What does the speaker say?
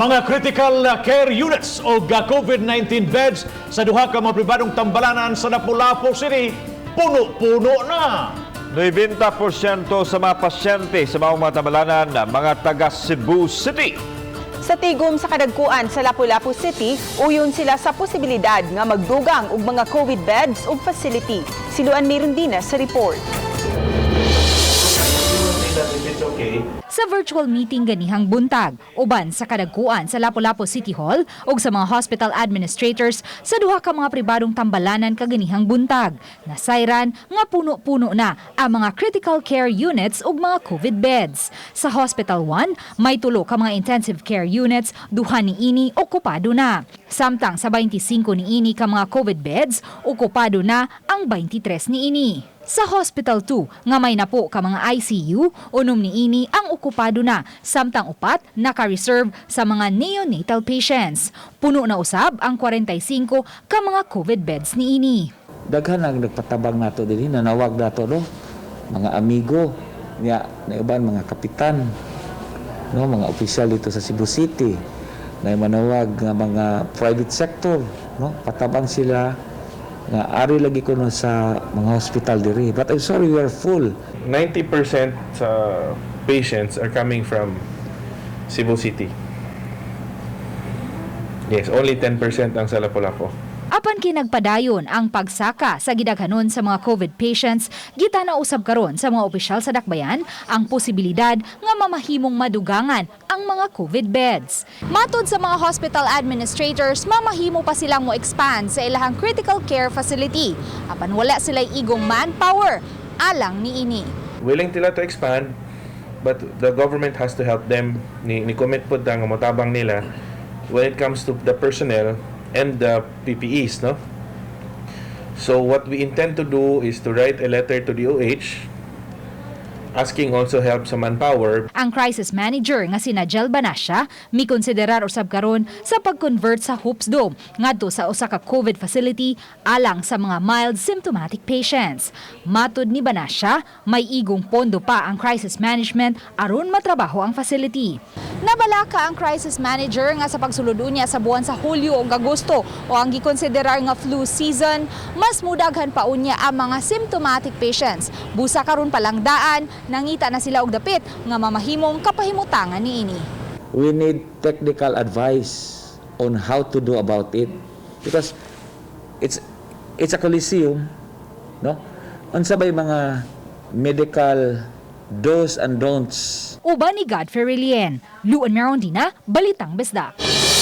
Mga critical care units o COVID-19 beds sa duha ka mga pribadong tambalanan sa Lapu-lapu City, puno-puno na. 90% sa mga pasyente sa mga tambalanan mga taga Cebu City. Sa tigom sa kadagkuan sa Lapu-lapu City, uyon sila sa posibilidad nga magdugang og mga COVID beds ug facility. Siluan mayroon din sa report. Sa virtual meeting ganihang buntag, uban sa kadagkuan sa Lapu-lapu City Hall ug sa mga hospital administrators sa duha ka mga pribadong tambalanan kaganihang buntag, nasayran nga puno-puno na ang mga critical care units ug mga COVID beds. Sa Hospital 1, may 3 ka mga intensive care units, duha niini okupado na. Samtang sa 25 niini ka mga COVID beds, okupado na ang 23 niini. Sa Hospital 2, nga may napo ka mga ICU, unom niini ang okupado na, samtang 4 naka-reserve sa mga neonatal patients. Puno na usab ang 45 ka mga COVID beds niini. Daghan ang nagpatabang nato dinhi, nanawag nato no, mga amigo niya na iban mga kapitan, no, mga opisyal dito sa Cebu City, na manawag nga mga private sector, no, patabang sila nga ari lagi ko no sa mga hospital diri. But I'm sorry, we are full. 90% sa patients are coming from Cebu City. Yes, only 10% ang sa Lapu-lapu. Apan kinagpadayon ang pagsaka sa gidaghanon sa mga COVID patients, gita na usab karon sa mga opisyal sa dakbayan ang posibilidad nga mamahimong madugangan ang mga COVID beds. Matod sa mga hospital administrators, mamahimo pa silang mo expand sa ilahang critical care facility. Apan wala sila'y igong manpower alang niini. Willing tila to expand, but the government has to help them ni commit po ang motabang nila when it comes to the personnel and the PPEs, no? So what we intend to do is to write a letter to the OH asking also help sa manpower. Ang crisis manager nga sina Jel Banasya mikonsiderar usab karon sa pag-convert sa Hoops Dome ngadto sa usa ka COVID facility alang sa mga mild symptomatic patients. Matud ni Banasya, may igong pondo pa ang crisis management aron matrabaho ang facility. Nabalaka ang crisis manager nga sa pagsulod niya sa buwan sa Hulyo o Agosto o ang gikonsiderar nga flu season, mas mudaghan pa unya ang mga symptomatic patients. Busa karon palang daan, nangita na sila og dapit nga mamahimong kapahimutangan niini. We need technical advice on how to do about it because it's a coliseum, no? Unsa bay mga medical do's and don'ts. Uban ni Godfrey Relien, Luan Merondina, Balitang Bisdak.